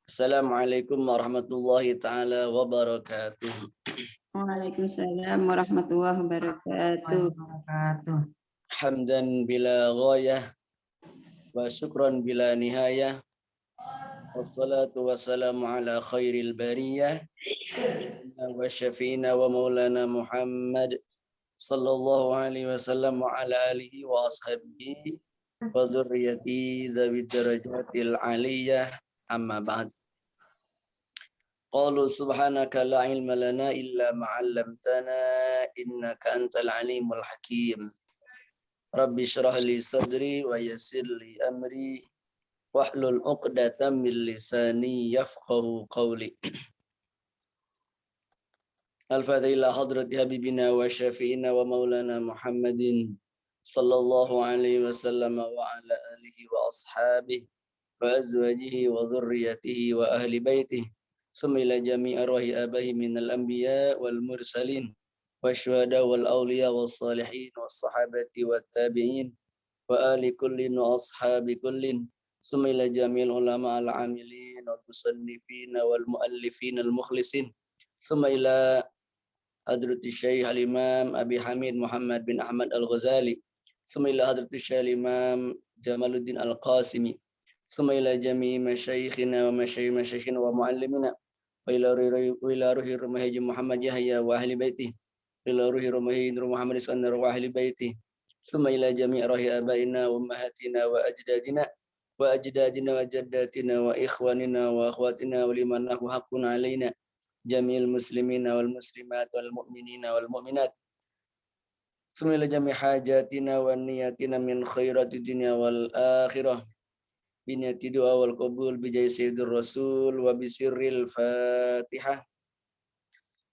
Assalamualaikum warahmatullahi ta'ala wabarakatuh. Waalaikumsalam warahmatullahi wabarakatuh. Hamdan bila ghayah wa syukran bila nihayah. Wassalatu wassalamu ala khairil bariyah wa syafi'ina wa maulana Muhammad sallallahu alaihi wasallam wa ala alihi wa ashabihi wa dzurriyyati dzawid darajatil aliyah, amma ba'd. Qalu subhanaka la ilma lana illa ma 'allamtana innaka antal alimul hakim. Rabbi shrah li sadri wa yassir li amri wahlul 'uqdatam min lisani yafqahu qawli. Al-Fatihah ila hadrati habibina wa syafi'ina wa maulana Muhammadin sallallahu alaihi wasallam wa ala alihi wa ashabihi wa azwajihi wa dhurriyyatihi wa ahli baitihi. Sumila jami' arwahi abahi minal anbiya wal mursalin wasyuhada wal awliya was salihin was sahabati wat tabi'in wa ali kullin wa ashabi kullin. Sumila jami'il ulama al amilin wal musannifin wal muallifin al mukhlisin. Sumila hadrati syekh al imam Abi Hamid Muhammad bin Ahmad al Ghazali. Sumila hadrati syekh al imam Jamaluddin al Qasimi. Summa ila jami'i masyayikhina wa masyayikhina wa muallimina wa ila ruhi rumahi Muhammad Yahya wa ahli baiti ila ruhi rumahi Muhammad Isandar wa ahli baiti. Summa ila jami'i ruhi abaina wa ummahatina wa ajdadina wa jaddatina wa ikhwanina wa akhwatina wa liman lahu haqqun alaina jami'il muslimina wal muslimat wal mu'minina wal mu'minat. Summa ila jami'i hajatina wa niyatina min khairati dunya wal akhirah. Biniyati doa wal qabul bijai sayyidur rasul wa bisirril fatihah.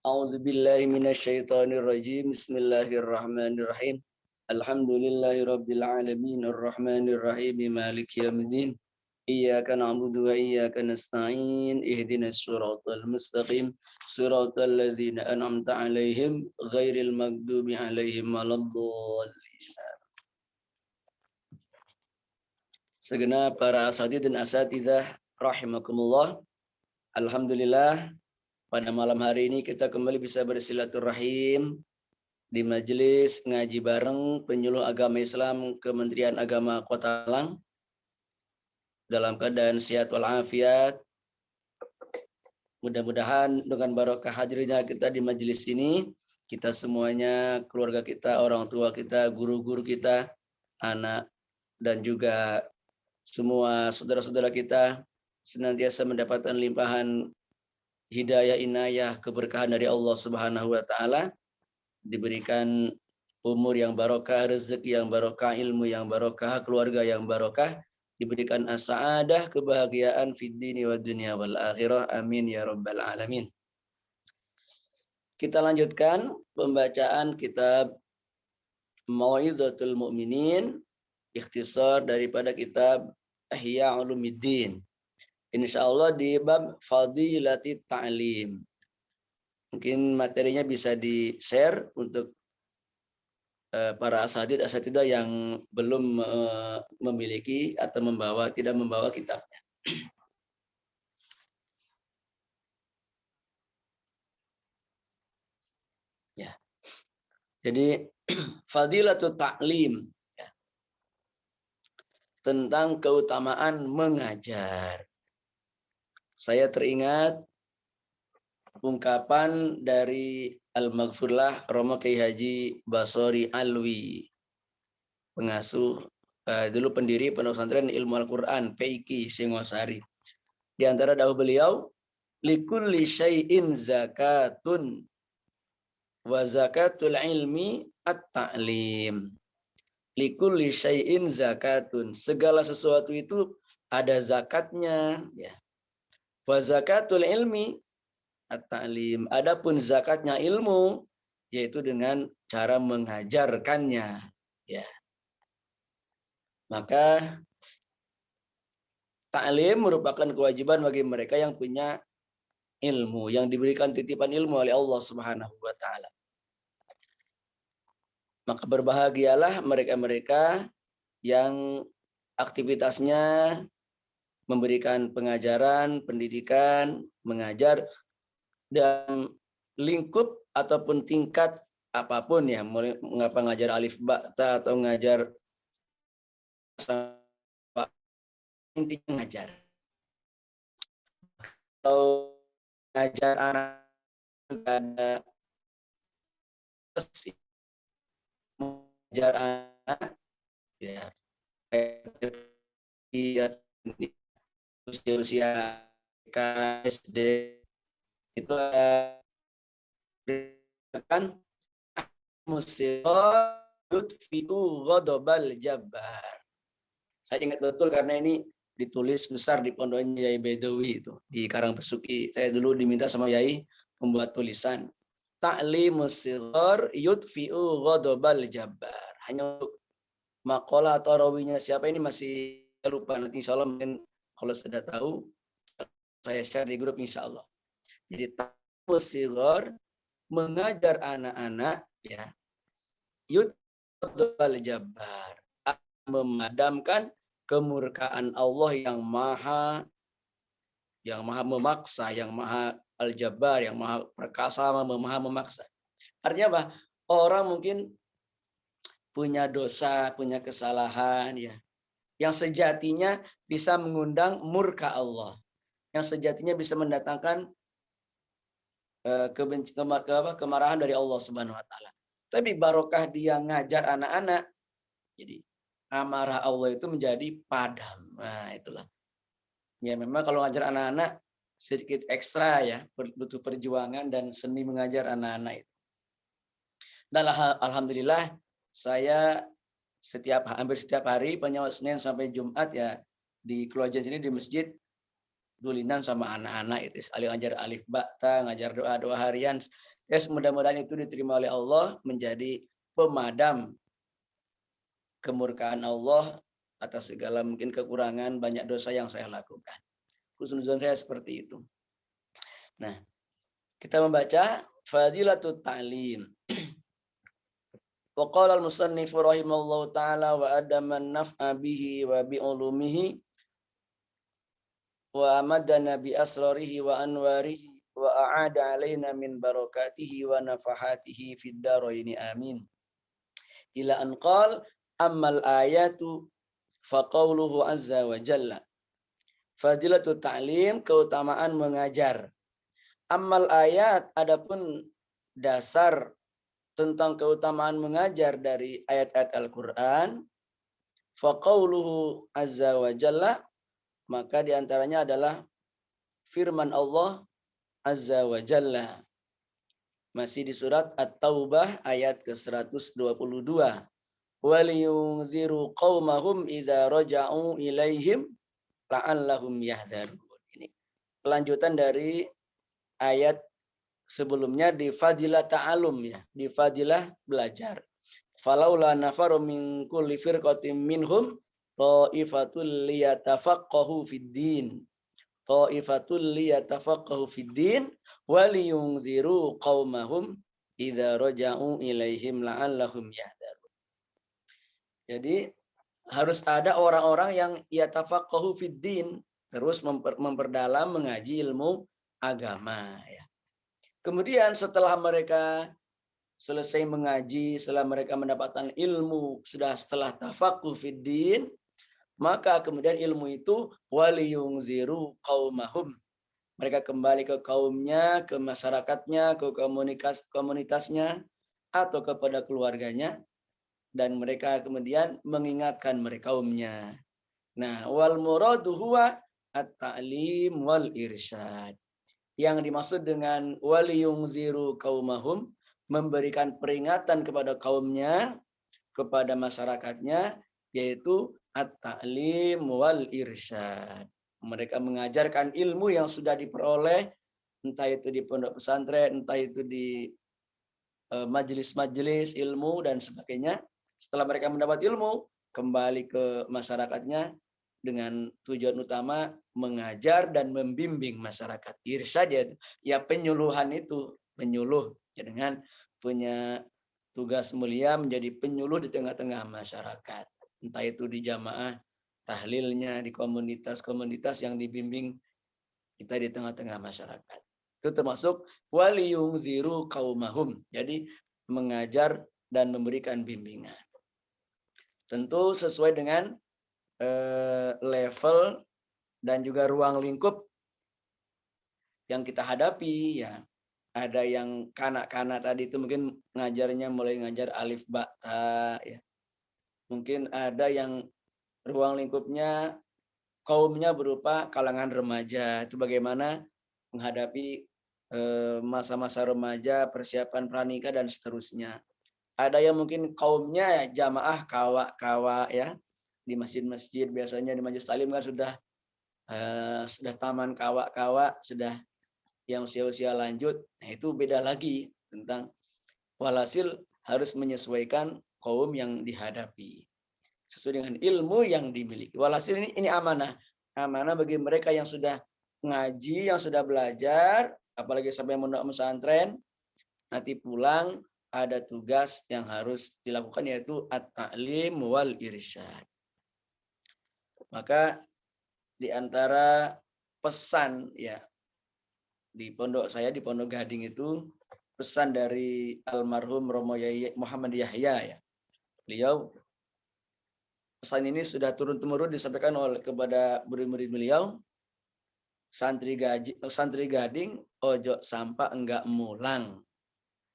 A'udzu billahi minasyaitonir rajim. Bismillahirrahmanirrahim. Alhamdulillahi rabbil alamin arrahmanir rahim maliki yaumiddin. Iyyaka na'budu wa iyyaka nasta'in. Ihdinas siratal mustaqim. Siratal ladzina an'amta 'alaihim ghairil maghdubi 'alaihim waladdallin. Segenap para asatidz dan asatidzah rahimakumullah. Alhamdulillah pada malam hari ini kita kembali bisa bersilaturahim di majelis ngaji bareng penyuluh agama Islam Kementerian Agama Kota Malang dalam keadaan sehat walafiat. Mudah-mudahan dengan barokah hadirnya kita di majelis ini, kita semuanya, keluarga kita, orang tua kita, guru-guru kita, anak dan juga semua saudara-saudara kita senantiasa mendapatkan limpahan hidayah, inayah, keberkahan dari Allah Subhanahu wa taala, diberikan umur yang barokah, rezeki yang barokah, ilmu yang barokah, keluarga yang barokah, diberikan as-sa'adah, kebahagiaan fid dini wad dunya wal akhirah. Amin ya rabbal alamin. Kita lanjutkan pembacaan kitab Mau'izatul Mu'minin, ikhtisar daripada kitab Ihya Ulumuddin. Insyaallah di bab Fadilati Ta'lim. Mungkin materinya bisa di-share untuk para asatidzah yang belum memiliki atau tidak membawa kitabnya. Ya. Jadi Fadilatul Ta'lim, tentang keutamaan mengajar. Saya teringat ungkapan dari Al-Maghfurlah Romo Kiai Haji Basori Alwi, pengasuh dulu pendiri Pondok Pesantren Ilmu Al-Qur'an PIK Singosari. Di antara dawuh beliau, likulli syai'in zakatun wa zakatul ilmi at-ta'lim. Likulli syai'in zakatun, segala sesuatu itu ada zakatnya, ya. Wa zakatul ilmi at-ta'lim, adapun zakatnya ilmu yaitu dengan cara mengajarkannya, ya. Maka ta'lim merupakan kewajiban bagi mereka yang punya ilmu, yang diberikan titipan ilmu oleh Allah Subhanahu wa taala. Maka berbahagialah mereka-mereka yang aktivitasnya memberikan pengajaran, pendidikan, mengajar, dan lingkup ataupun tingkat apapun ya, mengapa ngajar alif ba ta atau ngajar intinya ngajar. Atau ngajar anak ada mengajar anak ya usia SD itu kan musirah yudfi'u ghadabal jabbar. Saya ingat betul karena ini ditulis besar di pondoknya Yai Bedawi itu di Karangpesuki. Saya dulu diminta sama Yai membuat tulisan ta'limus sighar yudfi'u ghadabal jabbar. Hanya makalah atau rawinya siapa ini masih lupa, nanti insya Allah mungkin kalau sudah tahu saya share di grup insya Allah. Jadi ta'limus sighar, mengajar anak-anak ya, yudfi'u jabbar, memadamkan kemurkaan Allah yang maha memaksa, yang maha al-jabbar, yang maha perkasa, maha memaksa. Artinya apa? Orang mungkin punya dosa, punya kesalahan ya, yang sejatinya bisa mengundang murka Allah, yang sejatinya bisa mendatangkan kemarahan dari Allah Subhanahu wa taala. Tapi barokah dia ngajar anak-anak, jadi amarah Allah itu menjadi padam. Nah, itulah. Ya memang kalau ngajar anak-anak sedikit ekstra ya, butuh perjuangan dan seni mengajar anak-anak itu. Dan alhamdulillah saya hampir setiap hari penyawa Senin sampai Jumat ya di keluarga sini di masjid dulinan sama anak-anak itu. Ngajar alif ba ta, ngajar doa-doa harian. Ya mudah-mudahan itu diterima oleh Allah menjadi pemadam kemurkaan Allah atas segala mungkin kekurangan, banyak dosa yang saya lakukan. Husnuzon saya seperti itu. Nah, kita membaca Fadilatut Ta'lim. Wa qala al-musannif rahimallahu ta'ala wa adaman naf'a bihi wa bi ulumihi wa amadana bi asrarihi wa anwarihi wa a'ada alaina min barakatihi wa nafahatihi fid daraini amin. Ila an qala ammal ayatu faqauluhu azza wa jalla. Fadilatut ta'lim, keutamaan mengajar. Ammal ayat, adapun dasar tentang keutamaan mengajar dari ayat-ayat Al-Qur'an, faqauluhu azza wa jalla, maka diantaranya adalah firman Allah azza wa jalla. Masih di surat At-Taubah ayat ke-122. Waliyunziru qaumahum idza raja'u ilaihim la'allahum yahdzarun. Ini kelanjutan dari ayat sebelumnya di fadilah ta'alum ya, di fadilah belajar. Falaula nafaru min kulli firqatin minhum ta'ifatul liyatafaqahu fid din. Ta'ifatul liyatafaqahu fid din waliyunziru qaumahum idza raja'u ilaihim la'allahum yahdzarun. Jadi harus ada orang-orang yang yatafaqahu fid din, terus memperdalam mengaji ilmu agama ya. Kemudian setelah mereka selesai mengaji, setelah mereka mendapatkan ilmu, setelah tafaqquh fid din, maka kemudian ilmu itu waliyunziru qaumahum. Mereka kembali ke kaumnya, ke masyarakatnya, ke komunitasnya atau kepada keluarganya, dan mereka kemudian mengingatkan mereka kaumnya. Nah, wal muradu huwa at-ta'lim wal irsyad. Yang dimaksud dengan waliyunziru qaumahum, memberikan peringatan kepada kaumnya, kepada masyarakatnya, yaitu at-ta'lim wal irsyad. Mereka mengajarkan ilmu yang sudah diperoleh, entah itu di pondok pesantren, entah itu di majelis-majelis ilmu dan sebagainya. Setelah mereka mendapat ilmu, kembali ke masyarakatnya dengan tujuan utama mengajar dan membimbing masyarakat. Irsyad ya penyuluhan itu, menyuluh dengan punya tugas mulia menjadi penyuluh di tengah-tengah masyarakat. Entah itu di jamaah, tahlilnya di komunitas-komunitas yang dibimbing kita di tengah-tengah masyarakat. Itu termasuk waliyungziru qaumahum. Jadi mengajar dan memberikan bimbingan. Tentu sesuai dengan level dan juga ruang lingkup yang kita hadapi ya. Ada yang kanak-kanak tadi itu mungkin ngajarnya mulai ngajar alif ba ta ya. Mungkin ada yang ruang lingkupnya kaumnya berupa kalangan remaja. Itu bagaimana menghadapi masa-masa remaja, persiapan pranikah dan seterusnya. Ada yang mungkin kaumnya jamaah kawa-kawa ya. Di masjid-masjid biasanya di majelis taklim kan sudah taman kawa-kawa, sudah yang usia-usia lanjut. Nah, itu beda lagi tentang walhasil harus menyesuaikan kaum yang dihadapi sesuai dengan ilmu yang dimiliki. Walhasil ini amanah. Amanah bagi mereka yang sudah ngaji, yang sudah belajar, apalagi sampai mondok pesantren, nanti pulang ada tugas yang harus dilakukan yaitu at-ta'lim wal irsyad. Maka di antara pesan ya di pondok saya di Pondok Gading itu pesan dari almarhum Romo Muhammad Yahya ya. Beliau pesan ini sudah turun-temurun disampaikan oleh kepada murid-murid beliau. Santri Gading ojo sampah enggak mulang.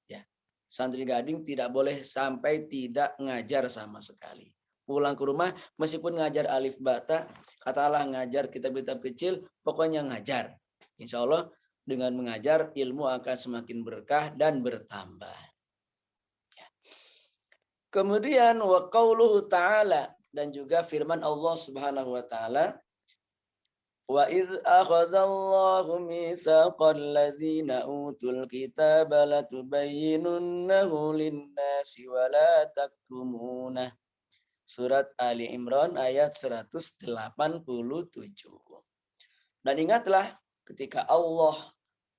Ya. Santri Gading tidak boleh sampai tidak ngajar sama sekali. Pulang ke rumah meskipun ngajar alif bata, katalah ngajar kitab-kitab kecil, pokoknya ngajar. Insya Allah dengan mengajar ilmu akan semakin berkah dan bertambah. Kemudian wa qauluhu ta'ala dan juga firman Allah Subhanahu wa taala wa idz akhadallahu mitsaqal ladzina utul kitaba latubayyinunnahu lin-nasi wa la taktumunah. Surat Ali Imran ayat 187. Dan ingatlah ketika Allah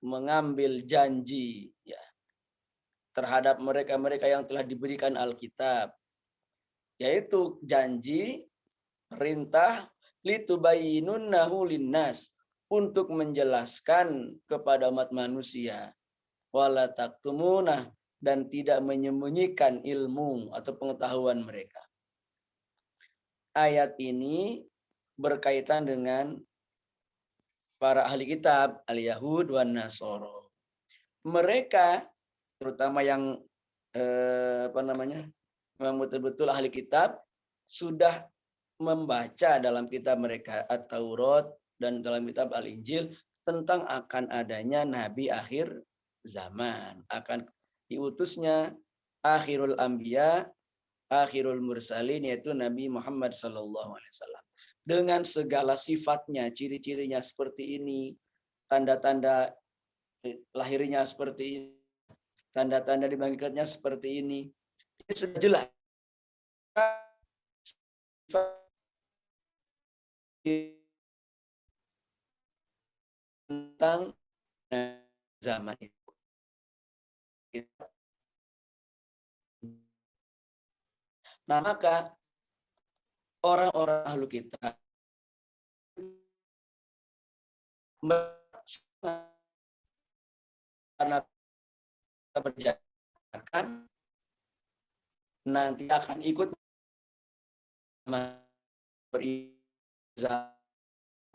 mengambil janji ya terhadap mereka-mereka yang telah diberikan Alkitab, yaitu janji perintah litubayyinunnahu linnas, untuk menjelaskan kepada umat manusia, wala taktumunah, dan tidak menyembunyikan ilmu atau pengetahuan mereka. Ayat ini berkaitan dengan para ahli kitab, al-Yahud wan Nasoro. Mereka terutama yang memang betul-betul ahli kitab sudah membaca dalam kitab mereka At-Taurat dan dalam kitab Al-Injil tentang akan adanya nabi akhir zaman, akan diutusnya akhirul anbiya, akhirul mursalin, yaitu Nabi Muhammad SAW. Dengan segala sifatnya, ciri-cirinya seperti ini, tanda-tanda lahirnya seperti ini, tanda-tanda dibangkitnya seperti ini. Ini sudah jelas. Tentang zaman itu. Nah, maka orang-orang ahlu kitab karena berjalan nanti akan ikut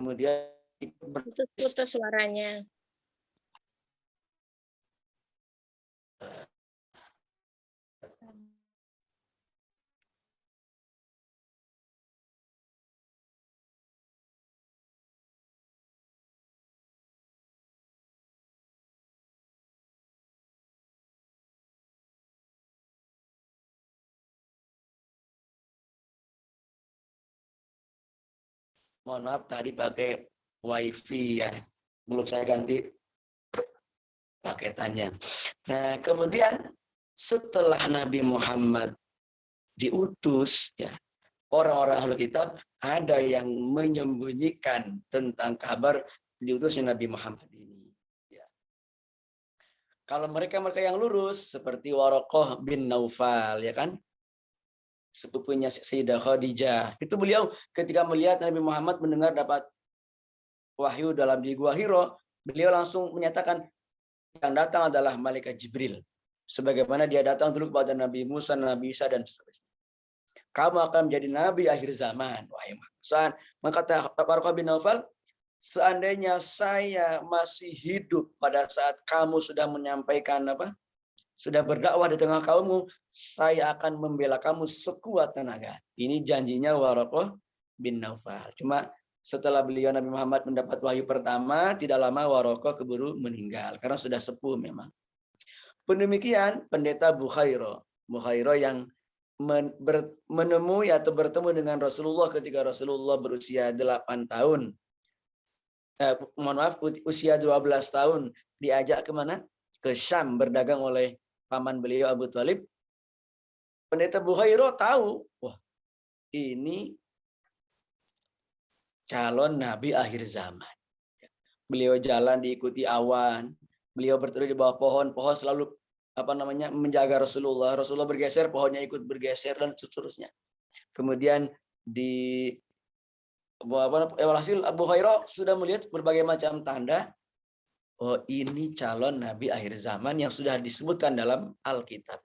kemudian putus suaranya. Mohon maaf tadi pakai wifi ya, belum saya ganti paketannya. Nah, kemudian setelah Nabi Muhammad diutus ya, orang-orang ahli kitab ada yang menyembunyikan tentang kabar diutusnya Nabi Muhammad ini. Ya. Kalau mereka yang lurus seperti Waraqah bin Naufal ya kan, sepupunya Sayyidah Khadijah. Itu beliau ketika melihat Nabi Muhammad mendengar dapat wahyu dalam di Gua Hiro, beliau langsung menyatakan yang datang adalah malaikat Jibril. Sebagaimana dia datang dulu kepada Nabi Musa, Nabi Isa, dan seterusnya. Kamu akan menjadi nabi akhir zaman. Wahai Muhammad. Maka kata Warqah bin Naufal, seandainya saya masih hidup pada saat kamu sudah menyampaikan sudah berdakwah di tengah kaummu, saya akan membela kamu sekuat tenaga. Ini janjinya Warqah bin Naufal. Cuma setelah beliau Nabi Muhammad mendapat wahyu pertama, tidak lama Warqah keburu meninggal karena sudah sepuh memang. Demikian pendeta Bukhairo yang menemui atau bertemu dengan Rasulullah ketika Rasulullah berusia 8 tahun. Usia 12 tahun diajak kemana? Ke Syam berdagang oleh paman beliau Abu Thalib. Pendeta Bukhairo tahu, wah ini calon nabi akhir zaman. Beliau jalan diikuti awan, beliau berteduh di bawah pohon selalu menjaga Rasulullah. Rasulullah bergeser, pohonnya ikut bergeser dan seterusnya. Kemudian hasil Abu Hurairah sudah melihat berbagai macam tanda. Oh, ini calon nabi akhir zaman yang sudah disebutkan dalam Alkitab.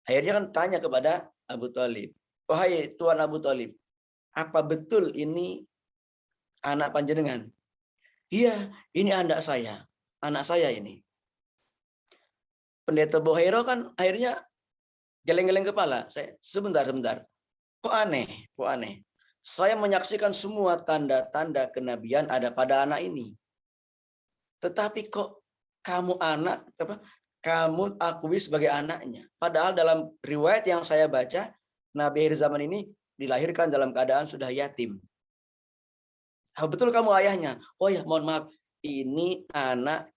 Akhirnya kan tanya kepada Abu Thalib, wahai Tuan Abu Thalib, apa betul ini anak panjenengan? Iya, ini anak saya ini. Pendeta Bukhairo kan akhirnya geleng-geleng kepala. Sebentar. Kok aneh? Saya menyaksikan semua tanda-tanda kenabian ada pada anak ini. Tetapi kok kamu kamu akui sebagai anaknya. Padahal dalam riwayat yang saya baca, Nabi akhir zaman ini dilahirkan dalam keadaan sudah yatim. Betul kamu ayahnya? Oh ya, mohon maaf. Ini anak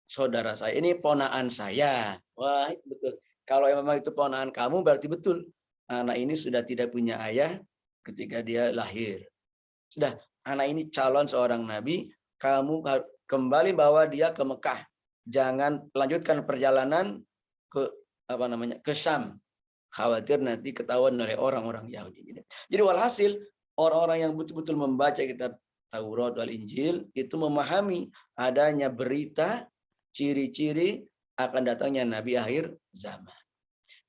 saudara saya, ini ponaan saya. Wah, betul. Kalau memang itu ponaan kamu, berarti betul. Anak ini sudah tidak punya ayah ketika dia lahir. Sudah, anak ini calon seorang nabi, kamu kembali bawa dia ke Mekah. Jangan lanjutkan perjalanan ke Syam. Khawatir nanti ketahuan oleh orang-orang Yahudi. Jadi walhasil, orang-orang yang betul-betul membaca kitab Taurat wal Injil itu memahami adanya berita ciri-ciri akan datangnya Nabi akhir zaman.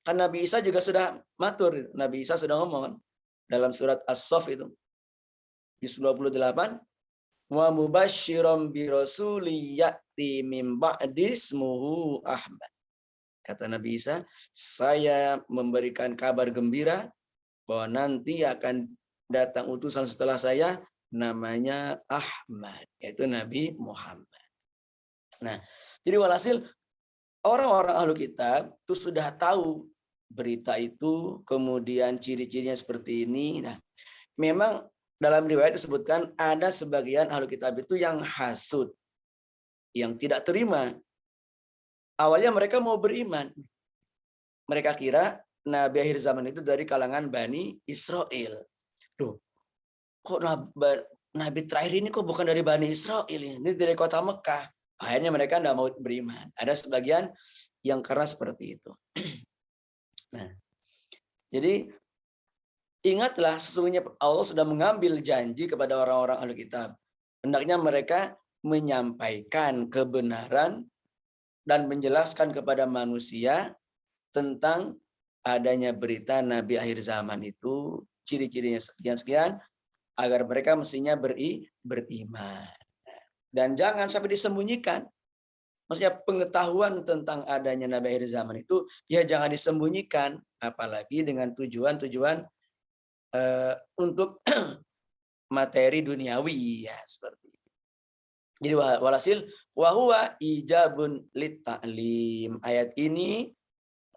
Kan Nabi Isa juga sudah matur. Nabi Isa sudah ngomong dalam surat As-Saff itu. Di 28. Wa mubasysyiran bi rasulin ya'ti min ba'di ismuhu Ahmad. Kata Nabi Isa, saya memberikan kabar gembira bahwa nanti akan datang utusan setelah saya namanya Ahmad, yaitu Nabi Muhammad. Nah, jadi walhasil orang-orang ahlu kitab itu sudah tahu berita itu, kemudian ciri-cirinya seperti ini. Nah, memang dalam riwayat disebutkan ada sebagian ahlu kitab itu yang hasud, yang tidak terima. Awalnya mereka mau beriman. Mereka kira Nabi akhir zaman itu dari kalangan Bani Israel. Duh, kok Nabi terakhir ini kok bukan dari Bani Israel? Ini dari kota Mekah. Akhirnya mereka tidak mau beriman. Ada sebagian yang keras seperti itu. Nah, jadi ingatlah sesungguhnya Allah sudah mengambil janji kepada orang-orang ahli kitab. Hendaknya mereka menyampaikan kebenaran dan menjelaskan kepada manusia tentang adanya berita Nabi akhir zaman itu, ciri-cirinya sekian-sekian, agar mereka mestinya beriman. Dan jangan sampai disembunyikan. Maksudnya pengetahuan tentang adanya Nabi akhir zaman itu ya jangan disembunyikan, apalagi dengan tujuan-tujuan untuk materi duniawi ya seperti itu. Jadi walhasil wahuwa ijabun lit ta'lim. Ayat ini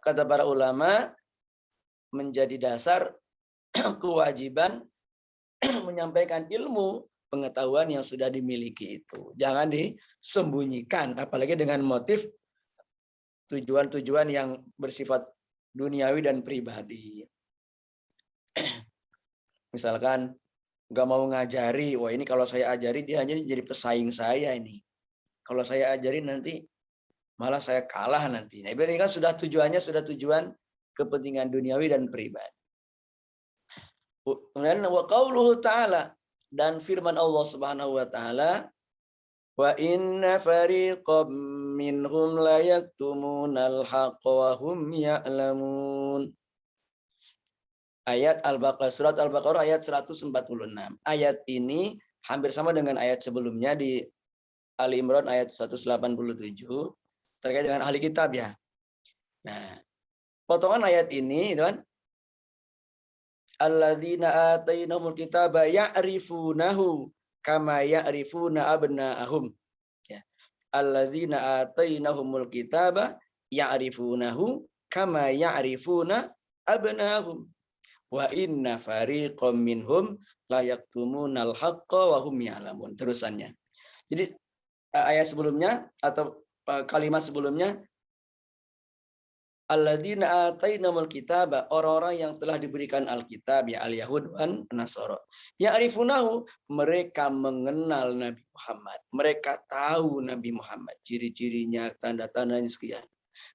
kata para ulama menjadi dasar kewajiban menyampaikan ilmu pengetahuan yang sudah dimiliki itu. Jangan disembunyikan, apalagi dengan motif tujuan-tujuan yang bersifat duniawi dan pribadi. Misalkan nggak mau ngajari, wah ini kalau saya ajari dia hanya jadi pesaing saya ini. Kalau saya ajari nanti malah saya kalah nanti. Nah, ini kan sudah tujuannya sudah tujuan kepentingan duniawi dan pribadi. Kemudian wa qauluhu ta'ala, dan firman Allah Subhanahu wa taala, wa inna fariqam minhum la yaktumunal haqqa wa hum ya'lamun. Ayat Al-Baqarah, surat Al-Baqarah ayat 146. Ayat ini hampir sama dengan ayat sebelumnya di Ali Imran ayat 187 terkait dengan ahli kitab ya. Nah, potongan ayat ini itu kan, alladzina atainahumul kitaba ya'rifunahu kama ya'rifuna abna'ahum. Ya. Alladzina atainahumul kitaba ya'rifunahu kama ya'rifuna abna'ahum. Wa inna fariqam minhum la yaktumunal haqqa wa hum ya'lamun. Terusannya. Jadi ayat sebelumnya atau kalimat sebelumnya, alladzina atainahumul kitaba, orang-orang yang telah diberikan Alkitab, ya al-Yahud dan Nasara. Ya'rifunahu, mereka mengenal Nabi Muhammad. Mereka tahu Nabi Muhammad, ciri-cirinya, tanda-tandanya sekian.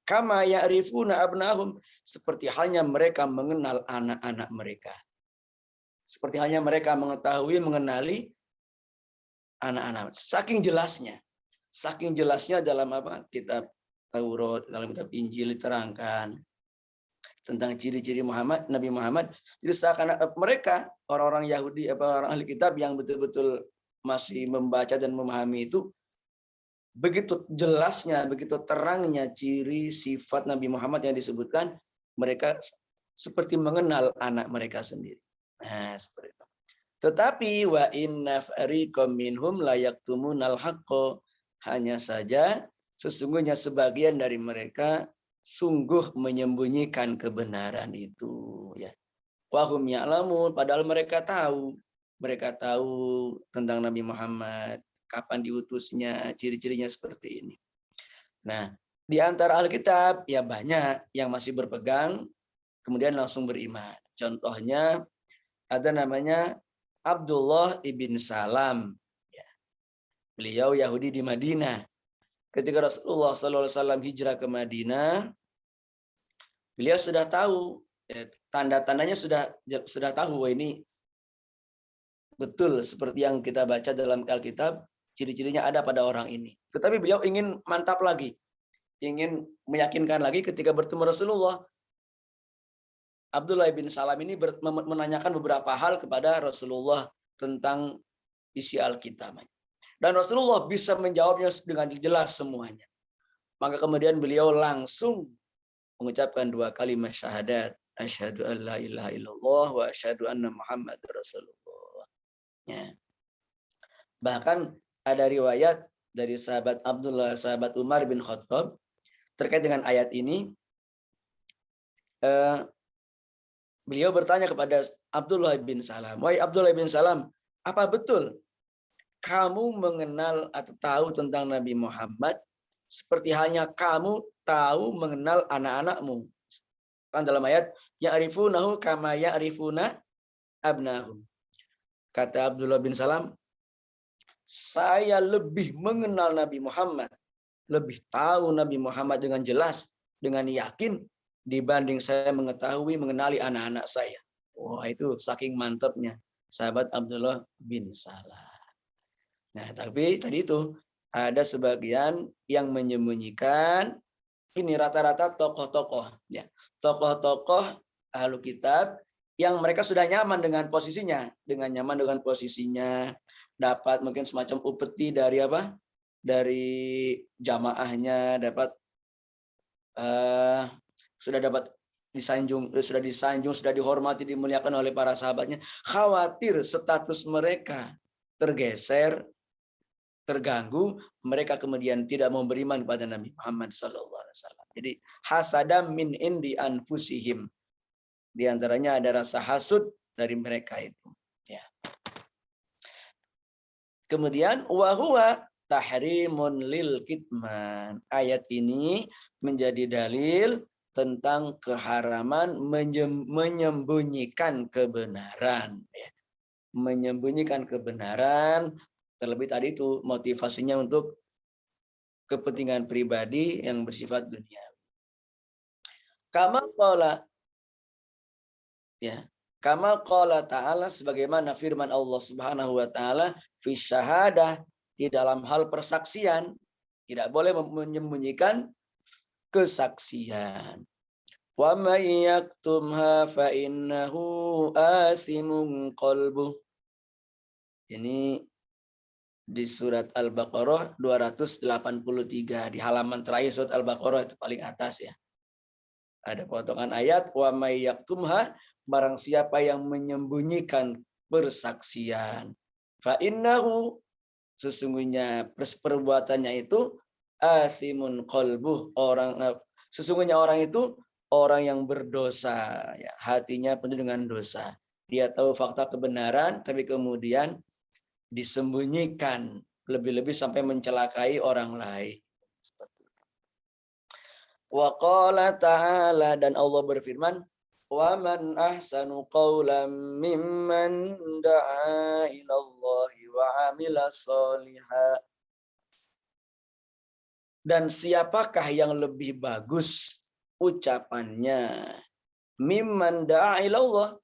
Kama ya'rifuna abnahum, seperti halnya mereka mengenal anak-anak mereka. Seperti halnya mereka mengetahui, mengenali anak-anak. Saking jelasnya dalam apa? Kitab Taurat, dalam kitab Injil diterangkan tentang ciri-ciri Muhammad, Nabi Muhammad. Jadi seakan mereka orang-orang Yahudi, orang ahli kitab yang betul-betul masih membaca dan memahami itu, begitu jelasnya, begitu terangnya ciri sifat Nabi Muhammad yang disebutkan, mereka seperti mengenal anak mereka sendiri. Nah, seperti itu. Tetapi wa inna fariqam minhum la yaktumunal haqqa, hanya saja sesungguhnya sebagian dari mereka sungguh menyembunyikan kebenaran itu, ya. Wahum ya'lamun, padahal mereka tahu tentang Nabi Muhammad, kapan diutusnya, ciri-cirinya seperti ini. Nah, di antara Alkitab ya banyak yang masih berpegang kemudian langsung beriman. Contohnya ada namanya Abdullah ibn Salam. Ya. Beliau Yahudi di Madinah. Ketika Rasulullah SAW hijrah ke Madinah, beliau sudah tahu, tanda-tandanya sudah tahu, wah ini betul seperti yang kita baca dalam Alkitab, ciri-cirinya ada pada orang ini. Tetapi beliau ingin mantap lagi, ingin meyakinkan lagi ketika bertemu Rasulullah. Abdullah bin Salam ini menanyakan beberapa hal kepada Rasulullah tentang isi Alkitab. Dan Rasulullah bisa menjawabnya dengan jelas semuanya. Maka kemudian beliau langsung mengucapkan 2 kalimat syahadat. Asyhadu an la ilaha illallah wa asyhadu anna Muhammadar Rasulullah. Ya. Bahkan ada riwayat dari sahabat Abdullah, sahabat Umar bin Khattab terkait dengan ayat ini. Beliau bertanya kepada Abdullah bin Salam, wahai Abdullah bin Salam, apa betul kamu mengenal atau tahu tentang Nabi Muhammad seperti halnya kamu tahu mengenal anak-anakmu? Kan dalam ayat, ya'rifunahu kama ya'rifuna abnahum. Kata Abdullah bin Salam, saya lebih mengenal Nabi Muhammad, lebih tahu Nabi Muhammad dengan jelas, dengan yakin, dibanding saya mengetahui, mengenali anak-anak saya. Wah, itu saking mantapnya sahabat Abdullah bin Salam. Nah, tapi tadi itu ada sebagian yang menyembunyikan, ini rata-rata tokoh-tokoh, ya, tokoh-tokoh ahlu kitab yang mereka sudah nyaman dengan posisinya, dapat mungkin semacam upeti dari apa? Dari jamaahnya, dapat sudah dapat disanjung, sudah dihormati, dimuliakan oleh para sahabatnya. Khawatir status mereka tergeser, terganggu, mereka kemudian tidak mau beriman kepada Nabi Muhammad SAW. Jadi hasadam min indi anfusihim. Di antaranya ada rasa hasud dari mereka itu. Ya. Kemudian wahuwa tahrimun lil kitman. Ayat ini menjadi dalil tentang keharaman menyembunyikan kebenaran. Ya. Menyembunyikan kebenaran. Terlebih tadi itu motivasinya untuk kepentingan pribadi yang bersifat dunia. Kama qala Ya. Kama qala ta'ala, sebagaimana firman Allah Subhanahu wa taala fi syahadah, di dalam hal persaksian, tidak boleh menyembunyikan kesaksian. Wa may yaktumha fa innahu asimun qalbuh. Ini di surat Al-Baqarah 283, di halaman terakhir surat Al-Baqarah, itu paling atas ya. Ada potongan ayat, wa may yaktumha, barang siapa yang menyembunyikan persaksian, fa innahu, sesungguhnya perbuatannya itu asimun qalbuh, sesungguhnya orang itu orang yang berdosa, ya, hatinya penuh dengan dosa. Dia tahu fakta kebenaran, tapi kemudian disembunyikan, lebih-lebih sampai mencelakai orang lain. Wa qala ta'ala, dan Allah berfirman, wa man ahsanu qawlan mimman da'a ila Allah wa amila sholihan. Dan siapakah yang lebih bagus ucapannya mimman da'a ila Allah,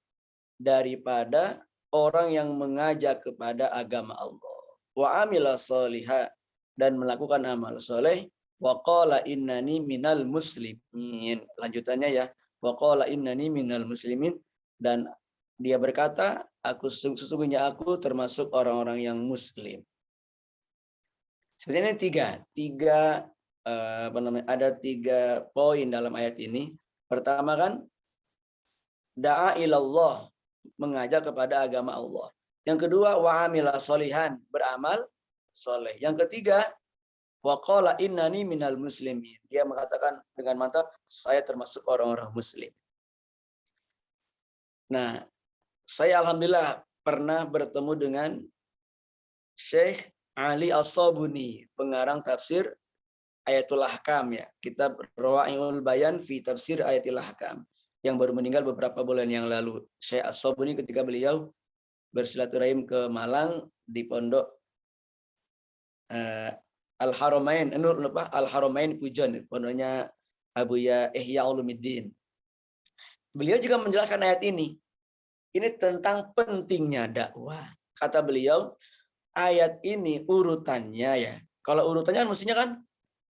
daripada orang yang mengajak kepada agama Allah, wa amila sholihan, dan melakukan amal soleh, wa qala innani minal muslimin. Lanjutannya ya, wa qala innani minal muslimin, dan dia berkata, sesungguhnya aku termasuk orang-orang yang muslim. Sebenarnya ada tiga poin dalam ayat ini. Pertama kan, da'a ilallah, mengajak kepada agama Allah. Yang kedua, wa amila sholihan, beramal soleh. Yang ketiga, wa qala innani minal muslimin, dia mengatakan dengan mantap, saya termasuk orang-orang muslim. Nah, saya alhamdulillah pernah bertemu dengan Syekh Ali As-Sabuni, pengarang tafsir Ayatul Ahkam ya, kitab Rawa'iul Bayan fi Tafsir Ayatul Ahkam, yang baru meninggal beberapa bulan yang lalu. Syekh As-Sabuni ketika beliau bersilaturahim ke Malang di pondok Al-Haramain, Al-Haramain Pujon, pondoknya Abuya Ihya Ulumuddin. Beliau juga menjelaskan ayat ini. Ini tentang pentingnya dakwah. Kata beliau, ayat ini urutannya ya. Kalau urutannya mestinya kan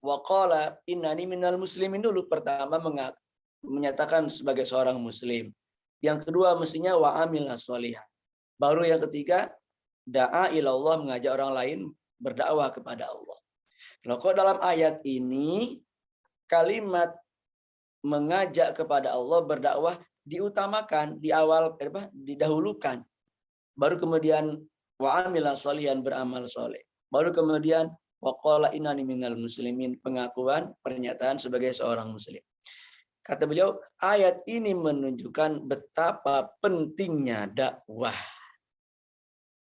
wa qala innani minal muslimin dulu. Pertama menyatakan sebagai seorang muslim. Yang kedua mestinya wa amila sholihan. Baru yang ketiga da'a ilallah, mengajak orang lain berdakwah kepada Allah. Loh, kok dalam ayat ini kalimat mengajak kepada Allah, berdakwah diutamakan, didahulukan. Baru kemudian wa amila sholihan, beramal soleh. Baru kemudian wa qala innani minal muslimin, pengakuan, pernyataan sebagai seorang muslim. Kata beliau, ayat ini menunjukkan betapa pentingnya dakwah.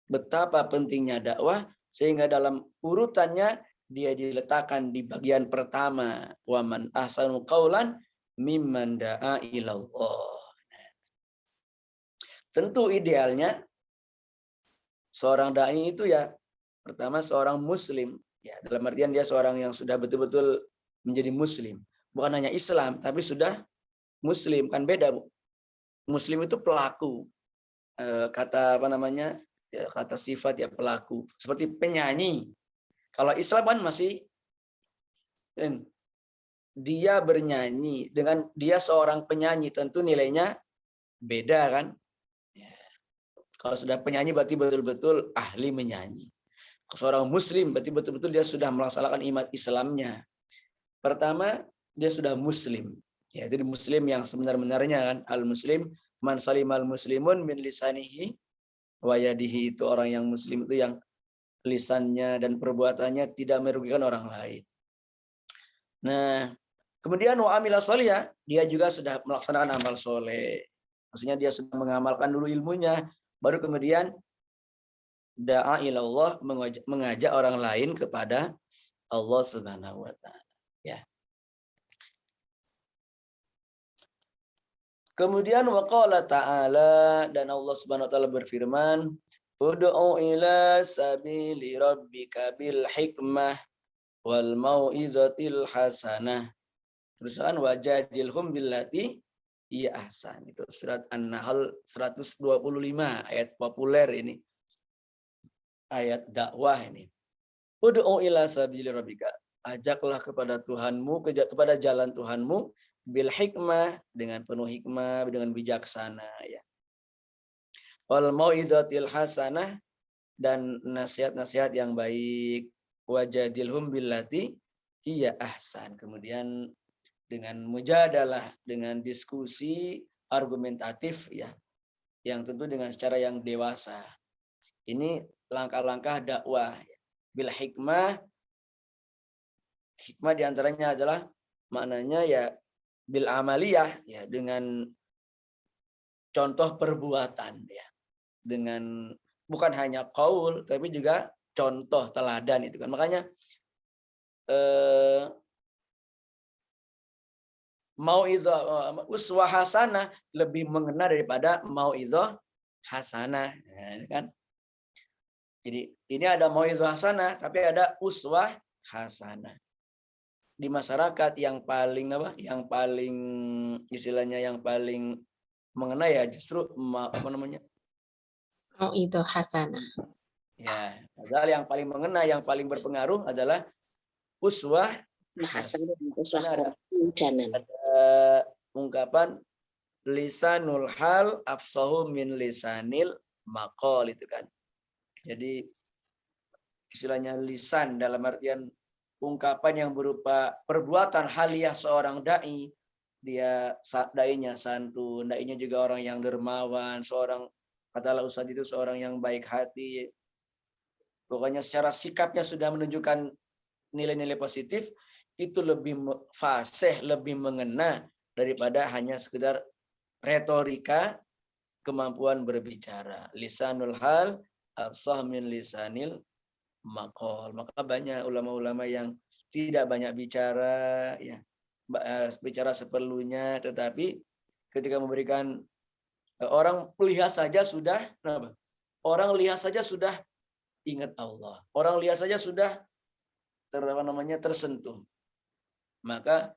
Betapa pentingnya dakwah, sehingga dalam urutannya dia diletakkan di bagian pertama, wa man ahsanu qaulan mimman da'a ilallah. Tentu idealnya seorang dai itu ya pertama seorang muslim, ya, dalam artian dia seorang yang sudah betul-betul menjadi muslim, bukan hanya Islam tapi sudah muslim. Kan beda, Bu. Muslim itu pelaku, kata kata sifat ya, pelaku, seperti penyanyi. Kalau Islam kan masih dia bernyanyi, dengan dia seorang penyanyi tentu nilainya beda kan. Kalau sudah penyanyi berarti betul-betul ahli menyanyi. Kalau seorang muslim berarti betul-betul dia sudah melaksanakan iman Islamnya. Pertama, dia sudah muslim. Ya, jadi muslim yang sebenar-benarnya kan. Al-muslim man salimal muslimun min lisanihi wa yadihi, itu orang yang muslim itu yang lisannya dan perbuatannya tidak merugikan orang lain. Nah, kemudian wa amila sholihah, dia juga sudah melaksanakan amal soleh. Maksudnya dia sudah mengamalkan dulu ilmunya, baru kemudian da'a ilallah, mengajak orang lain kepada Allah Subhanahu wa taala. Ya. Kemudian wa qala ta'ala, dan Allah Subhanahu wa taala berfirman, ud'u ila sabili rabbika bil hikmah wal mau'izatil hasanah. Terusan wajadilhum billati iya ahsan. Itu surat An-Nahl 125, ayat populer ini. Ayat dakwah ini. Ud'u ila sabili rabbika. Ajaklah kepada Tuhanmu, kepada jalan Tuhanmu bil hikmah, dengan penuh hikmah, dengan bijaksana ya. Wal mau'izatil hasanah, dan nasihat-nasihat yang baik. Wajadilhum billati hiya ahsan. Kemudian dengan mujadalah, dengan diskusi argumentatif ya, yang tentu dengan secara yang dewasa. Ini langkah-langkah dakwah. Bil hikmah, hikmah diantaranya adalah maknanya ya bil amaliyah ya, dengan contoh perbuatan ya, dengan bukan hanya qaul tapi juga contoh teladan itu kan. Makanya mau'izah uswah hasanah lebih mengena daripada mau'izah hasanah ya, kan. Jadi ini ada mau'izah hasanah tapi ada uswah hasanah. Di masyarakat yang paling yang paling istilahnya yang paling mengena ya justru apa namanya? Mau'izah hasanah. Ya, padahal yang paling mengena, yang paling berpengaruh adalah uswah hasanah. Ada ungkapan lisanul hal afsahu min lisanil maqal itu kan. Jadi istilahnya lisan dalam artian ungkapan yang berupa perbuatan haliyah seorang dai. Dia dainya santun, dainya juga orang yang dermawan, seorang katalah ustadz itu seorang yang baik hati. Pokoknya secara sikapnya sudah menunjukkan nilai-nilai positif, itu lebih fasih, lebih mengena daripada hanya sekedar retorika, kemampuan berbicara. Lisanul hal afsah min lisanil maqal. Maka banyak ulama-ulama yang tidak banyak bicara ya, bicara seperlunya, tetapi ketika memberikan orang lihat saja sudah apa? Orang lihat saja sudah ingat Allah. Orang lihat saja sudah tersentuh. Maka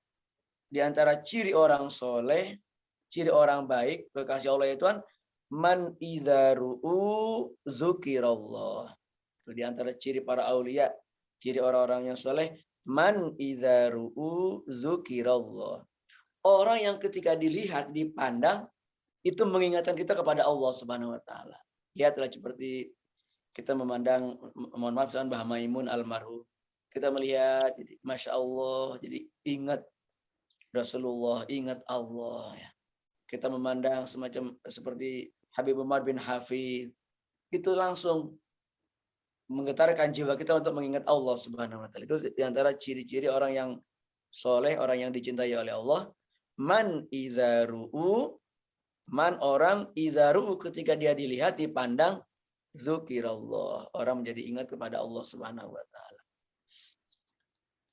di antara ciri orang soleh, ciri orang baik, kekasih Allah itu kan man idza ru'u dzukirallah. Itu di antara ciri para aulia, ciri orang-orang yang soleh, man idza ru'u dzukirallah. Orang yang ketika dilihat, dipandang, itu mengingatkan kita kepada Allah Subhanahu wa taala. Lihatlah seperti kita memandang, mohon maaf, Mbah Maimun almarhum. Kita melihat, jadi, Masya Allah, jadi ingat Rasulullah, ingat Allah. Ya. Kita memandang semacam seperti Habib Umar bin Hafidh, itu langsung menggetarkan jiwa kita untuk mengingat Allah Subhanahu wa taala. Itu diantara ciri-ciri orang yang soleh, orang yang dicintai oleh Allah. Man idzaru'u, man orang idzaru'u, ketika dia dilihat, dipandang, dzukirallah, orang menjadi ingat kepada Allah Subhanahu wa taala.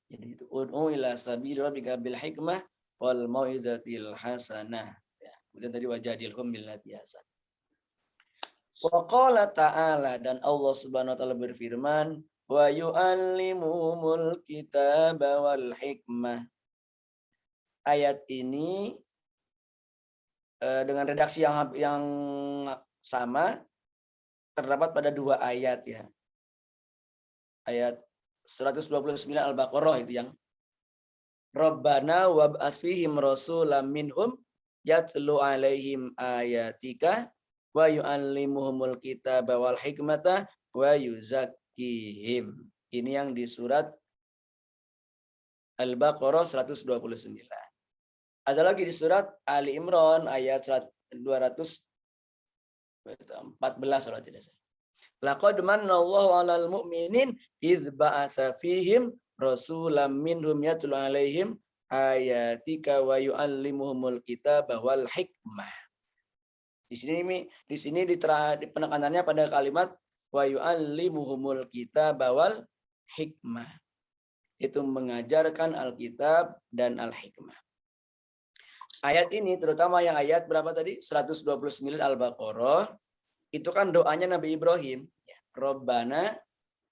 Jadi itu ud'u ila sabili rabbika bil hikmah wal mau'izatil hasanah. Ya, kemudian tadi wajadilhum billati hasan. Wa qala ta'ala, dan Allah Subhanahu wa taala berfirman, wa yu'allimuhumul kitaba wal hikmah. Ayat ini dengan redaksi yang sama terdapat pada dua ayat ya. Ayat 129 Al-Baqarah itu yang Rabbana wab'ats fihim rasulam minhum yatlu alaihim ayatika wa yu'allimuhumul kitaba wal hikmata wa yuzakkihim. Ini yang di surat Al-Baqarah 129. Ada lagi di surat Ali Imran ayat 214 kalau tidak salah. Laqad manallahu 'alal mu'minin idz ba'atsa fihim rasulam minhum yatlu 'alaihim ayatika wa yu'allimuhumul kitaba wal hikmah. Di sini penekanannya pada kalimat wa yu'allimuhumul kitaba wal hikmah. Itu mengajarkan Alkitab dan Al-Hikmah. Ayat ini terutama yang ayat berapa tadi? 129 Al-Baqarah. Itu kan doanya Nabi Ibrahim. Rabbana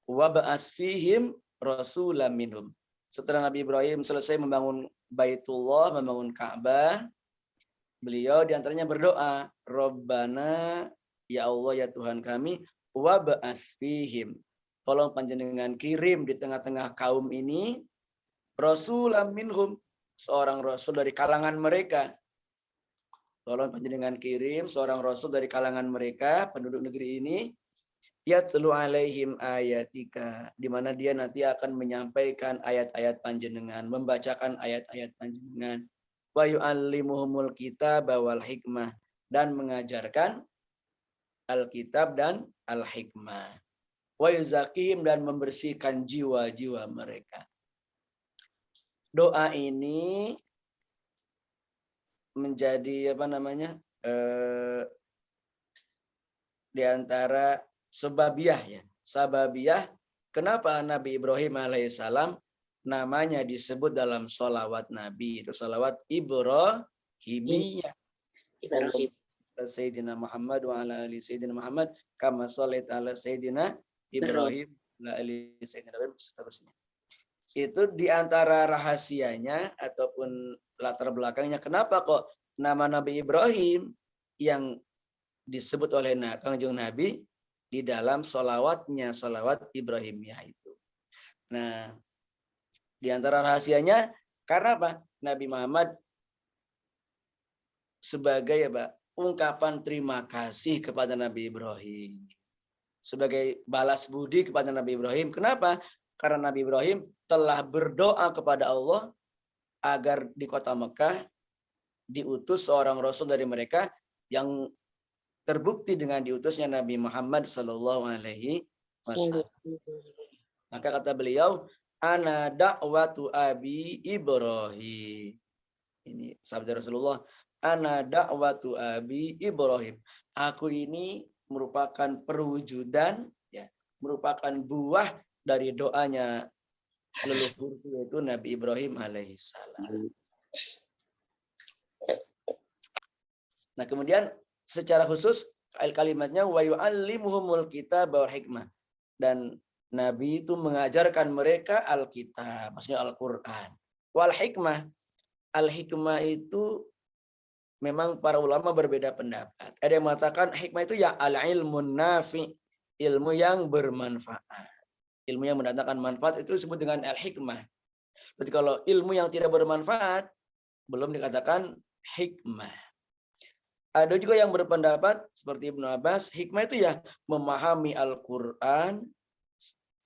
wab'ats fihim rasulam minhum. Setelah Nabi Ibrahim selesai membangun Baitullah, membangun Ka'bah, beliau diantaranya berdoa, Rabbana, ya Allah ya Tuhan kami, wa ba'as fihim. Tolong panjenengan kirim di tengah-tengah kaum ini rasulam minhum, seorang rasul dari kalangan mereka. Tolong panjenengan kirim seorang rasul dari kalangan mereka, penduduk negeri ini, yatlu alaihim ayatika, di mana dia nanti akan menyampaikan ayat-ayat panjenengan, membacakan ayat-ayat panjenengan, wa yu'allimuhumul kitab wal hikmah, dan mengajarkan Alkitab dan Al-Hikmah, wa yuzakihim, dan membersihkan jiwa-jiwa mereka. Doa ini menjadi di antara sebabiyah ya. Sababiyah kenapa Nabi Ibrahim alaihissalam namanya disebut dalam sholawat Nabi, itu sholawat Ibrahimiyah. Ibrahim. Sayyidina Muhammad wa ala ali Sayyidina Muhammad kama shallaita ala Sayyidina Ibrahim wa ali Sayyidina Ibrahim, seterusnya. Itu di antara rahasianya ataupun latar belakangnya kenapa kok nama Nabi Ibrahim yang disebut oleh Kangjeng Nabi di dalam sholawatnya, sholawat Ibrahimiyah itu. Nah, di antara rahasianya karena apa? Nabi Muhammad sebagai ungkapan terima kasih kepada Nabi Ibrahim, sebagai balas budi kepada Nabi Ibrahim. Kenapa? Karena Nabi Ibrahim telah berdoa kepada Allah agar di kota Mekah diutus seorang rasul dari mereka, yang terbukti dengan diutusnya Nabi Muhammad Sallallahu Alaihi Wasallam. Maka kata beliau, ana da'watu abi Ibrahim. Ini sabda Rasulullah, ana da'watu abi Ibrahim. Aku ini merupakan perwujudan, ya, merupakan buah dari doanya leluhurku, yaitu Nabi Ibrahim alaihissalam. Nah, kemudian secara khusus kalimatnya wa yu'allimuhumul kitab wal hikmah, dan Nabi itu mengajarkan mereka Alkitab, maksudnya Al-Qur'an. Wal hikmah, al-hikmah itu memang para ulama berbeda pendapat. Ada yang mengatakan hikmah itu ya al-ilmun nafi, ilmu yang bermanfaat. Ilmu yang mendatangkan manfaat itu disebut dengan al-hikmah. Berarti kalau ilmu yang tidak bermanfaat belum dikatakan hikmah. Ada juga yang berpendapat seperti Ibnu Abbas, hikmah itu ya memahami Al-Qur'an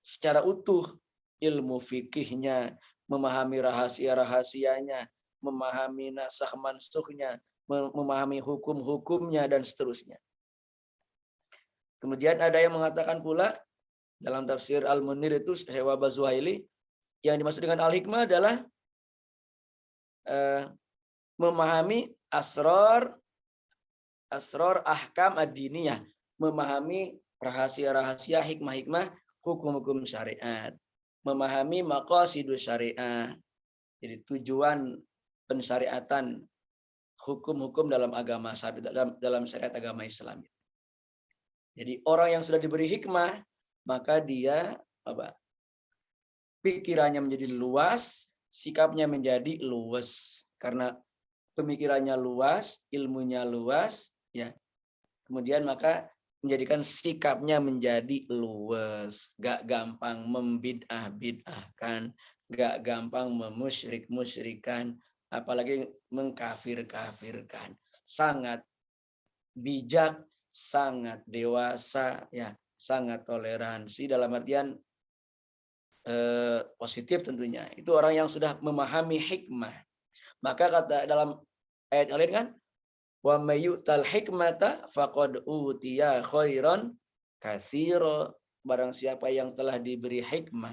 secara utuh, ilmu fikihnya, memahami rahasia-rahasianya, memahami nasakh mansukhnya, memahami hukum-hukumnya, dan seterusnya. Kemudian ada yang mengatakan pula dalam tafsir Al-Munir itu Syekh Zuhaili, yang dimaksud dengan al-hikmah adalah memahami asrar ahkam ad-diniyah, memahami rahasia-rahasia, hikmah-hikmah, hukum-hukum syariat, memahami maqasidus syariah, jadi tujuan pensyariatan hukum-hukum dalam agama dalam syariat agama Islam. Jadi orang yang sudah diberi hikmah, maka dia pikirannya menjadi luas, sikapnya menjadi luwes, karena pemikirannya luas, ilmunya luas, ya. Kemudian maka menjadikan sikapnya menjadi luwes, gak gampang membid'ah-bid'ahkan, gak gampang memusyrik-musyrikan, apalagi mengkafir-kafirkan. Sangat bijak, sangat dewasa, ya, sangat toleransi dalam artian positif tentunya. Itu orang yang sudah memahami hikmah. Maka kata dalam ayat yang lain kan, wa may yu'tal hikmata faqad utiya khairan katsira. Barang siapa yang telah diberi hikmah,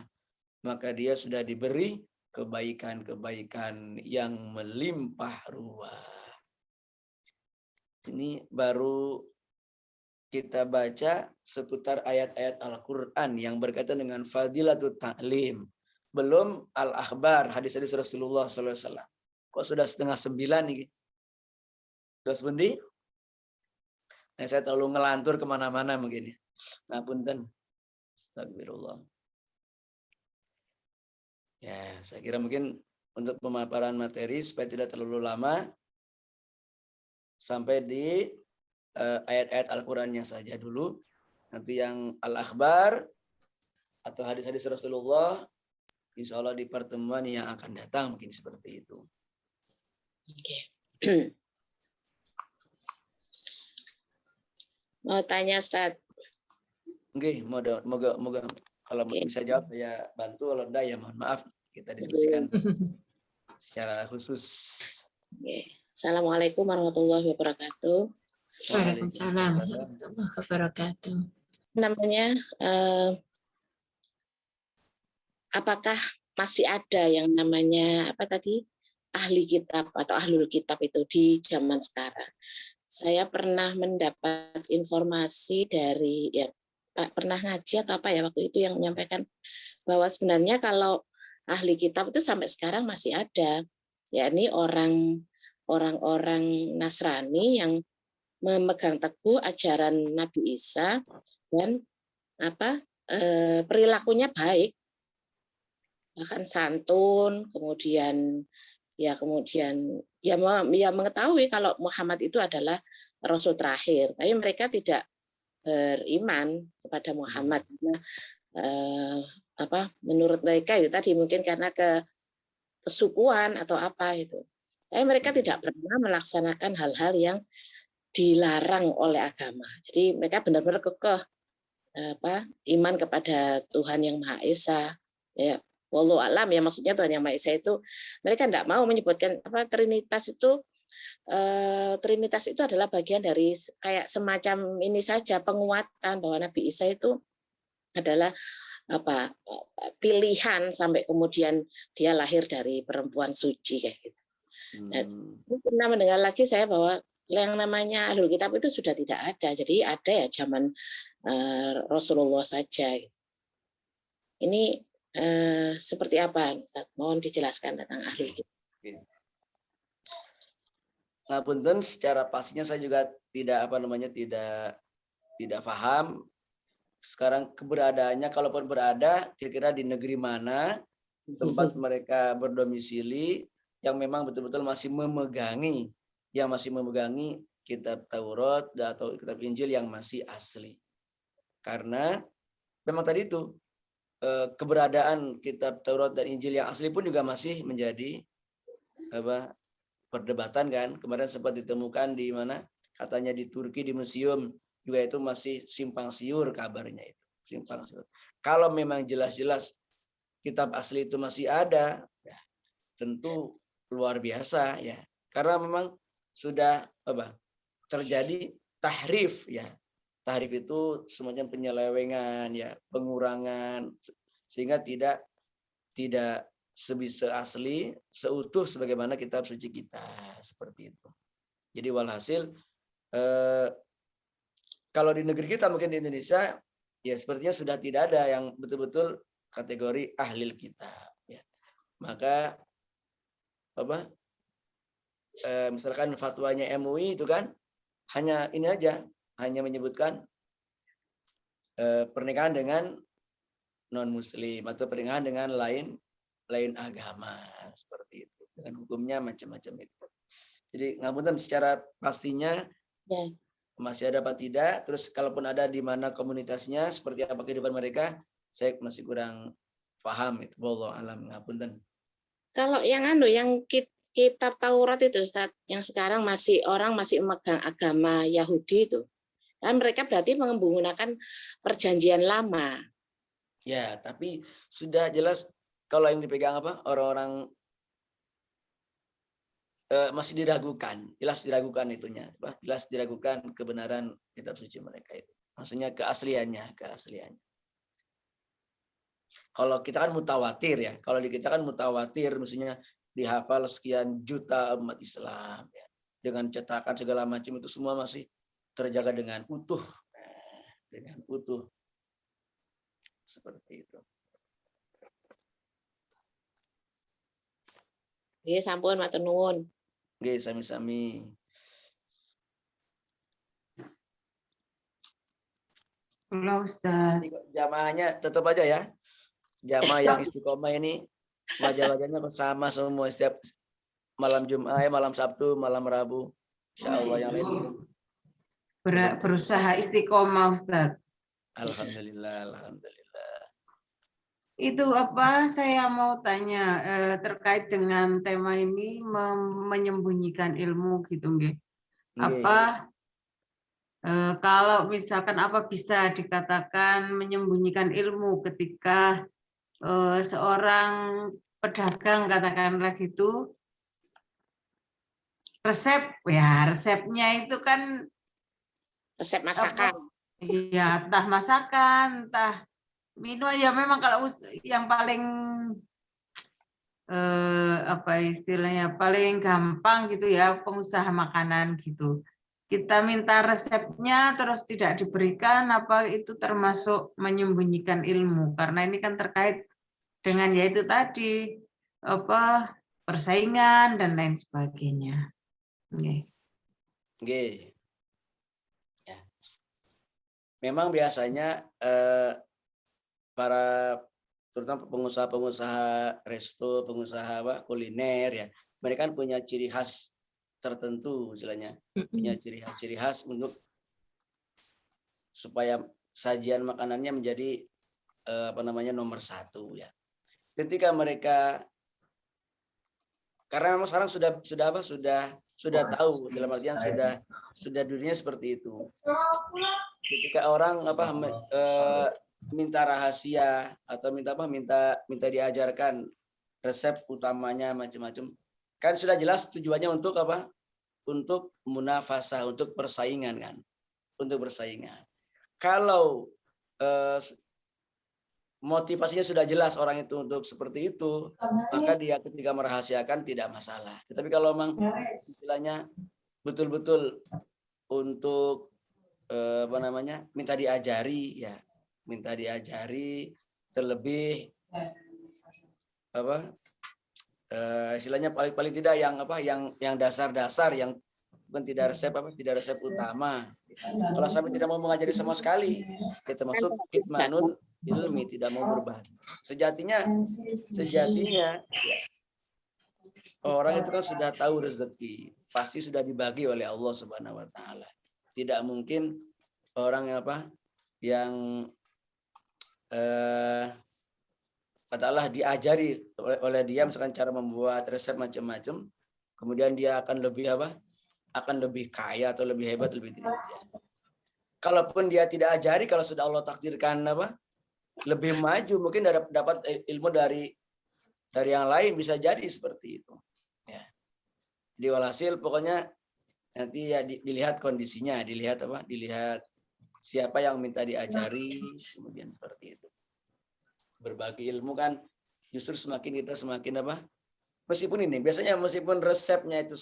maka dia sudah diberi kebaikan-kebaikan yang melimpah ruah. Ini baru kita baca seputar ayat-ayat Al-Quran yang berkaitan dengan fadilatul ta'lim. Belum al-akhbar, hadis-hadis Rasulullah SAW. Kok sudah 8:30 nih? Terus bundi? Nah, saya terlalu ngelantur kemana-mana mungkin. Nah, punten. Astagfirullah. Ya, saya kira mungkin untuk pemaparan materi supaya tidak terlalu lama, sampai di ayat-ayat Al-Qur'annya saja dulu. Nanti yang al-akhbar atau hadis-hadis Rasulullah insya Allah di pertemuan yang akan datang mungkin seperti itu. Oke. Mau tanya Ustaz? Oke, moga kalau bisa jawab ya bantu, kalau enggak ya mohon maaf, kita diskusikan secara khusus. Oke. Assalamualaikum warahmatullahi wabarakatuh. Waalaikumsalam warahmatullahi wabarakatuh. Namanya apakah masih ada yang namanya apa tadi ahli kitab atau ahlul kitab itu di zaman sekarang? Saya pernah mendapat informasi dari pernah ngaji atau apa ya waktu itu yang menyampaikan bahwa sebenarnya kalau ahli kitab itu sampai sekarang masih ada, yakni orang-orang Nasrani yang memegang teguh ajaran Nabi Isa dan perilakunya baik, bahkan santun, kemudian mengetahui kalau Muhammad itu adalah Rasul terakhir, tapi mereka tidak beriman kepada Muhammad. Menurut mereka itu tadi mungkin karena kesukuan atau apa itu. Tapi mereka tidak pernah melaksanakan hal-hal yang dilarang oleh agama. Jadi mereka benar-benar kekeh iman kepada Tuhan yang Maha Esa. Ya, wallahu alam ya, maksudnya Tuhan yang Maha Esa itu mereka tidak mau menyebutkan Trinitas itu. Trinitas itu adalah bagian dari kayak semacam ini saja, penguatan bahwa Nabi Isa itu adalah pilihan sampai kemudian dia lahir dari perempuan suci kayak gitu. Nah, pernah mendengar lagi saya bahwa yang namanya ahlul kitab itu sudah tidak ada, jadi ada ya zaman Rasulullah saja. Ini seperti apa, Ustaz? Mohon dijelaskan tentang ahlul kitab. Nah, punten secara pastinya saya juga tidak tidak paham sekarang keberadaannya, kalaupun berada kira-kira di negeri mana tempat mereka berdomisili yang memang betul-betul masih memegangi kitab Taurat atau kitab Injil yang masih asli. Karena memang tadi itu keberadaan kitab Taurat dan Injil yang asli pun juga masih menjadi perdebatan kan. Kemarin sempat ditemukan di mana katanya di Turki, di museum juga itu masih simpang siur kabarnya itu. Simpang siur. Kalau memang jelas-jelas kitab asli itu masih ada, ya, tentu luar biasa ya. Karena memang sudah terjadi tahrif ya. Tahrif itu semacam penyelewengan ya, pengurangan sehingga tidak sebisa asli, seutuh sebagaimana kitab suci kita, seperti itu. Jadi walhasil kalau di negeri kita mungkin di Indonesia ya sepertinya sudah tidak ada yang betul-betul kategori ahli kitab ya. Maka misalkan fatwanya MUI itu kan hanya ini aja, hanya menyebutkan pernikahan dengan non muslim atau pernikahan dengan lain agama, seperti itu, dengan hukumnya macam-macam itu. Jadi ngapunten secara pastinya masih ada apa tidak, terus kalaupun ada di mana komunitasnya, seperti apa kehidupan mereka, saya masih kurang paham itu. Wallahu alam, ngapunten. Kalau yang kitab Taurat itu Ustaz, yang sekarang orang masih memegang agama Yahudi itu, kan mereka berarti menggunakan perjanjian lama. Ya, tapi sudah jelas kalau yang dipegang orang-orang masih diragukan, jelas diragukan itunya, jelas diragukan kebenaran kitab suci mereka itu. Maksudnya keasliannya. Kalau kita kan mutawatir ya, kalau di kita kan mutawatir, maksudnya dihafal sekian juta umat Islam ya. Dengan cetakan segala macam itu semua masih terjaga dengan utuh, seperti itu. Nggih, sampun matur nuwun. Nggih, sami-sami. Halo Ustaz. Jamaahnya tetap aja ya. Jamaah yang istiqomah ini wajah-wajahnya sama semua setiap malam Jumat, malam Sabtu, malam Rabu. Insyaallah yang lain berusaha istiqomah, Ustaz. alhamdulillah, alhamdulillah. Itu apa saya mau tanya terkait dengan tema ini menyembunyikan ilmu gitu nggih. Apa kalau misalkan apa bisa dikatakan menyembunyikan ilmu ketika seorang pedagang katakanlah gitu resepnya itu kan Resep masakan. ya entah masakan entah minuman ya memang kalau yang paling apa istilahnya paling gampang gitu ya pengusaha makanan gitu. Kita minta resepnya terus tidak diberikan apa itu termasuk menyembunyikan ilmu karena ini kan terkait dengan yaitu tadi apa persaingan dan lain sebagainya. Oke. Ya. Memang biasanya para terutama pengusaha-pengusaha resto, pengusaha kuliner ya, mereka kan punya ciri khas tertentu istilahnya, punya ciri khas untuk supaya sajian makanannya menjadi nomor satu ya. Ketika mereka karena memang sekarang sudah tahu dalam artian sudah dunia seperti itu. Ketika orang minta rahasia atau minta diajarkan resep utamanya macam-macam, kan sudah jelas tujuannya untuk apa? Untuk munafasah, untuk persaingan kan, untuk persaingan. Kalau motivasinya sudah jelas orang itu untuk seperti itu, maka dia ketika merahasiakan tidak masalah. Tetapi kalau memang istilahnya betul-betul untuk minta diajari terlebih istilahnya paling tidak yang dasar-dasar yang bukan tidak resep utama. Kalau sampai tidak mau mengajari sama sekali, ya termasuk kitmanul ilmi, tidak mau berubah. Sejatinya orang itu kan sudah tahu rezeki, pasti sudah dibagi oleh Allah Subhanahu wa taala. Tidak mungkin orang yang katakanlah diajari oleh dia misalkan cara membuat resep macam-macam, kemudian dia akan lebih kaya atau lebih hebat, lebih tinggi. Kalaupun dia tidak ajari, kalau sudah Allah takdirkan lebih maju, mungkin dapat ilmu dari yang lain, bisa jadi seperti itu. Ya. Jadi walhasil pokoknya nanti ya dilihat kondisinya, dilihat siapa yang minta diajari, kemudian seperti itu. Berbagi ilmu kan justru semakin meskipun meskipun resepnya itu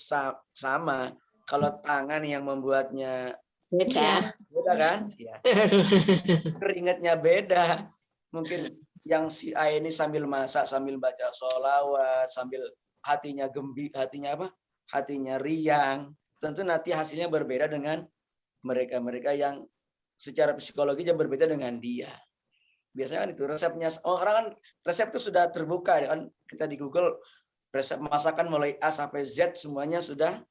sama, kalau tangan yang membuatnya beda kan? Ya. Keringatnya beda. Mungkin yang si A ini sambil masak, sambil baca sholawat, sambil hatinya hatinya riang. Tentu nanti hasilnya berbeda dengan mereka yang secara psikologinya berbeda dengan dia. Biasanya kan itu resepnya orang kan resep itu sudah terbuka ya kan, kita di Google resep masakan mulai A sampai Z semuanya sudah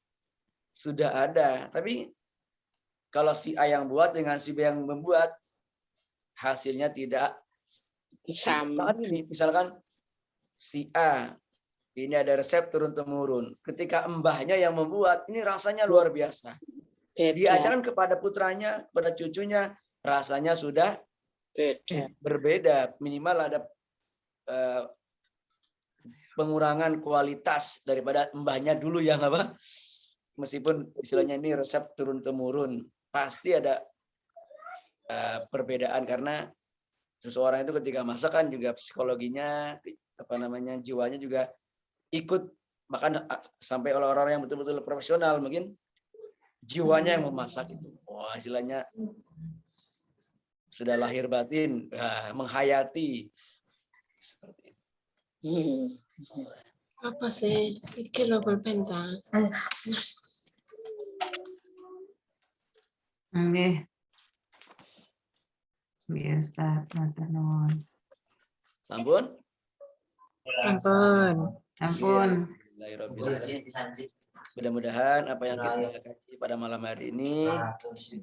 ada. Tapi kalau si A yang buat dengan si B yang membuat hasilnya tidak sama. Ini misalkan si A ini ada resep turun-temurun. Ketika mbahnya yang membuat, ini rasanya luar biasa. Diajarkan kepada putranya, kepada cucunya, rasanya sudah berbeda. Minimal ada pengurangan kualitas daripada mbahnya dulu yang meskipun istilahnya ini resep turun-temurun, pasti ada perbedaan karena seseorang itu ketika masak kan juga psikologinya, jiwanya juga ikut, bahkan sampai orang-orang yang betul-betul profesional mungkin jiwanya yang memasak itu. Wah, istilahnya sudah lahir batin menghayati seperti itu. Apa sih? Iki lo berpentas. Nggih. Ya Ustaz, matur nuwun. Sampun? Ampun. Ampun. Bismillahirrahmanirrahim. Mudah-mudahan apa yang kita kaji pada malam hari ini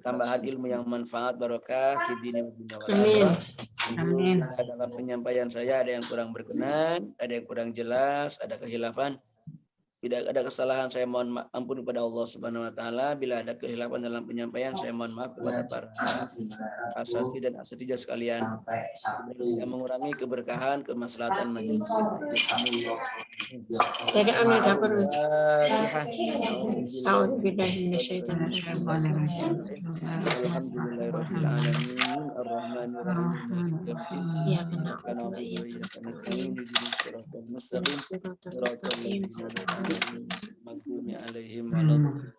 tambahan ilmu yang manfaat barokah fi dini wa dunya wal akhirah. Amin. Dalam penyampaian saya ada yang kurang berkenan, ada yang kurang jelas, ada kehilafan. Tidak ada kesalahan, saya mohon ampun kepada Allah Subhanahu wa taala. Bila ada kehilafan dalam penyampaian, saya mohon maaf kepada para asatidz dan asatidz sekalian. Tidak mengurangi keberkahan, kemaslahatan majelis. Dari Anda dapur. Fatihah. A'udzubillahi minasyaitonir rajim. Alhamdulillahirabbil alamin arrahmanir rahim Ya benar. Wa iyyaka nasta'in. Shiratal mustaqim. Maghdubi alaihim waladdallin.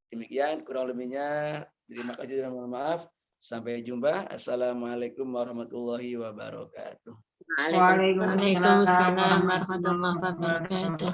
Demikian kurang lebihnya, terima kasih dan mohon maaf. Sampai jumpa. Assalamualaikum warahmatullahi wabarakatuh. Waalaikumsalam warahmatullahi wabarakatuh.